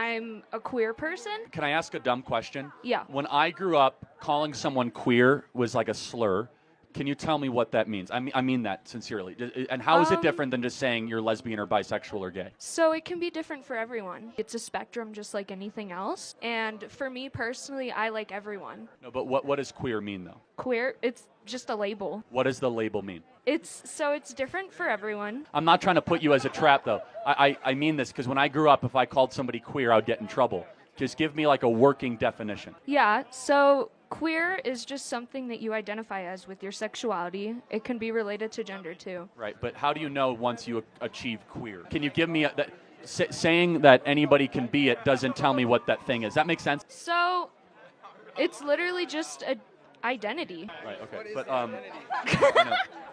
I'm a queer person. Can I ask a dumb question? Yeah. When I grew up, calling someone queer was like a slur. Can you tell me what that means? I mean that sincerely. And how is it different than just saying you're lesbian or bisexual or gay? So it can be different for everyone. It's a spectrum just like anything else. And for me personally, I like everyone. No, but what does queer mean, though? Queer, it's just a label. What does the label mean? It's different for everyone. I'm not trying to put you as a trap, though. I mean this because when I grew up, if I called somebody queer, I would get in trouble. Just give me like a working definition. Yeah, so queer is just something that you identify as with your sexuality. It can be related to gender too. Right, but how do you know once you achieve queer? Can you give me saying that anybody can be it doesn't tell me what that thing is. That makes sense? So it's literally just a identity. Right, okay. But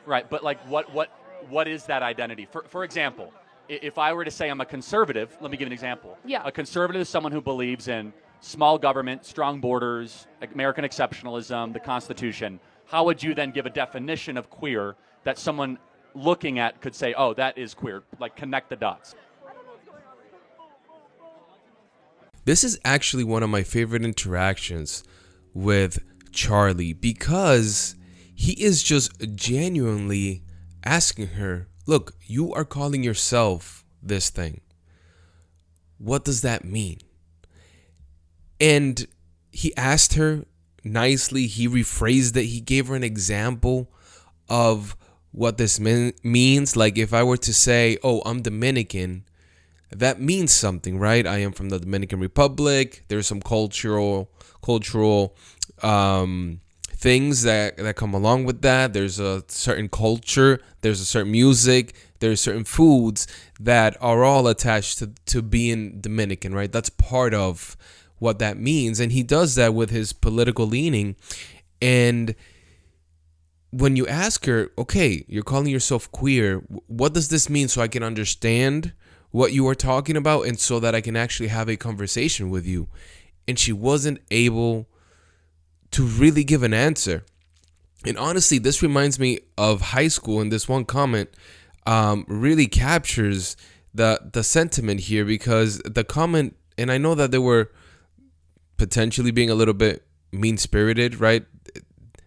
right, but like what is that identity? For example, if I were to say I'm a conservative, let me give an example. Yeah. A conservative is someone who believes in small government, strong borders, American exceptionalism, the Constitution. How would you then give a definition of queer that someone looking at could say, oh, that is queer, like connect the dots? This is actually one of my favorite interactions with Charlie because he is just genuinely asking her, look, you are calling yourself this thing. What does that mean? And he asked her nicely, he rephrased it, he gave her an example of what this means. Like if I were to say, oh, I'm Dominican, that means something, right? I am from the Dominican Republic. There's some cultural things that come along with that. There's a certain culture, there's a certain music, there's certain foods that are all attached to being Dominican, right? That's part of what that means. And he does that with his political leaning. And when you ask her, okay, you're calling yourself queer, what does this mean so I can understand what you are talking about and so that I can actually have a conversation with you? And she wasn't able to really give an answer. And honestly, this reminds me of high school, and this one comment really captures the sentiment here, because the comment, and I know that they were potentially being a little bit mean-spirited, right?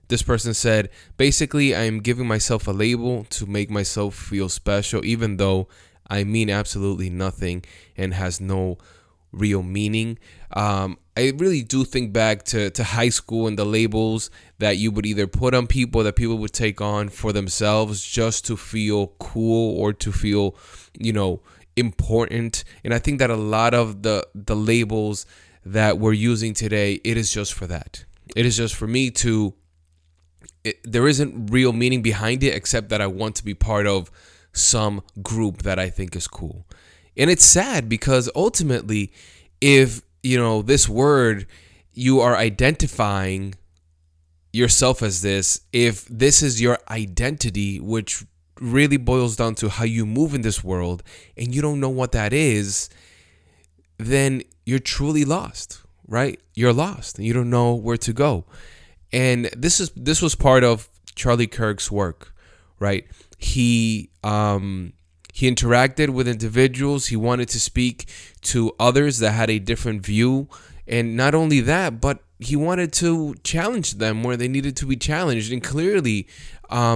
This person said, basically, I am giving myself a label to make myself feel special, even though I mean absolutely nothing and has no real meaning. I really do think back to high school and the labels that you would either put on people, that people would take on for themselves just to feel cool or to feel, important. And I think that a lot of the labels that we're using today, it is just for that. It is just for me there isn't real meaning behind it, except that I want to be part of some group that I think is cool. And it's sad because ultimately, if, this word, you are identifying yourself as this, if this is your identity, which really boils down to how you move in this world, and you don't know what that is, then you're truly lost, right? You're lost and you don't know where to go. And this was part of Charlie Kirk's work, right? He interacted with individuals. He wanted to speak to others that had a different view. And not only that, but he wanted to challenge them where they needed to be challenged. And clearly,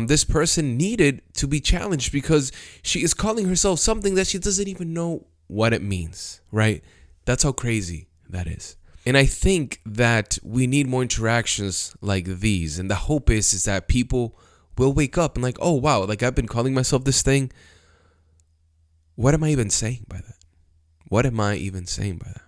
this person needed to be challenged because she is calling herself something that she doesn't even know what it means, right? That's how crazy that is. And I think that we need more interactions like these. And the hope is that people will wake up and like, oh, wow, like I've been calling myself this thing. What am I even saying by that? What am I even saying by that?